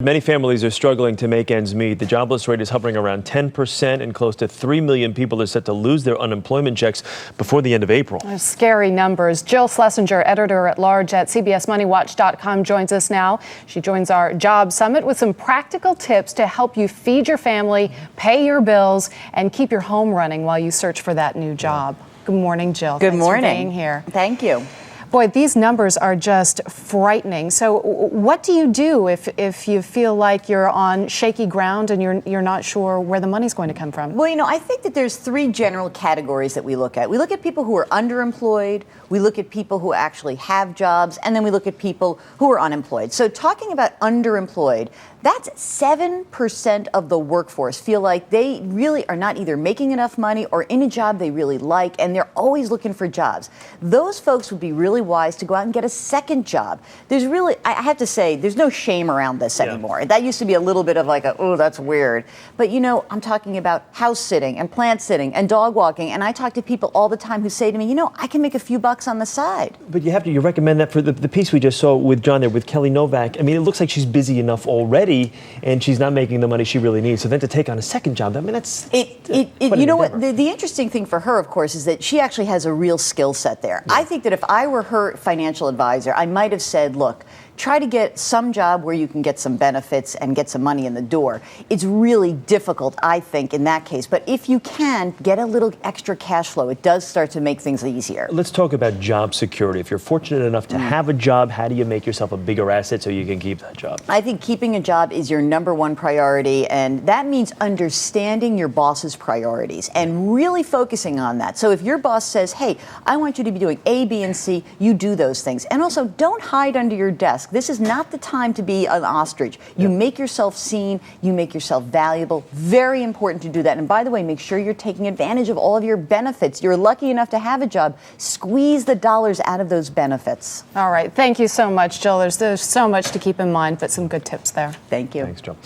Many families are struggling to make ends meet. The jobless rate is hovering around 10%, and close to 3 million people are set to lose their unemployment checks before the end of April. Those scary numbers. Jill Schlesinger, editor-at-large at CBSMoneyWatch.com, joins us now. She joins our Job Summit with some practical tips to help you feed your family, pay your bills, and keep your home running while you search for that new job. Good morning, Jill. Good morning. Thanks for being here. Thank you. Boy, these numbers are just frightening. So what do you do if you feel like you're on shaky ground and you're not sure where the money's going to come from? Well, I think that there's three general categories that we look at. We look at people who are underemployed, we look at people who actually have jobs, and then we look at people who are unemployed. So talking about underemployed, that's 7% of the workforce feel like they really are not either making enough money or in a job they really like, and they're always looking for jobs. Those folks would be really wise to go out and get a second job. There's really, I have to say, there's no shame around this anymore. That used to be a little bit of like, oh, that's weird. But I'm talking about house sitting and plant sitting and dog walking, and I talk to people all the time who say to me, I can make a few bucks on the side. But you recommend that for the piece we just saw with John there, with Kelly Novak. I mean, it looks like she's busy enough already, and she's not making the money she really needs. So then to take on a second job, I mean, that's you know what? The interesting thing for her, of course, is that she actually has a real skill set there. Yeah. I think that if I were her financial advisor, I might have said, look, try to get some job where you can get some benefits and get some money in the door. It's really difficult, I think, in that case. But if you can get a little extra cash flow, it does start to make things easier. Let's talk about job security. If you're fortunate enough to have a job, how do you make yourself a bigger asset so you can keep that job? I think keeping a job is your number one priority, and that means understanding your boss's priorities and really focusing on that. So if your boss says, hey, I want you to be doing A, B, and C, you do those things. And also, don't hide under your desk. This is not the time to be an ostrich. You make yourself seen, you make yourself valuable. Very important to do that. And by the way, make sure you're taking advantage of all of your benefits. You're lucky enough to have a job. Squeeze the dollars out of those benefits. All right. Thank you so much, Jill. There's so much to keep in mind, but some good tips there. Thank you. Thanks, Jill.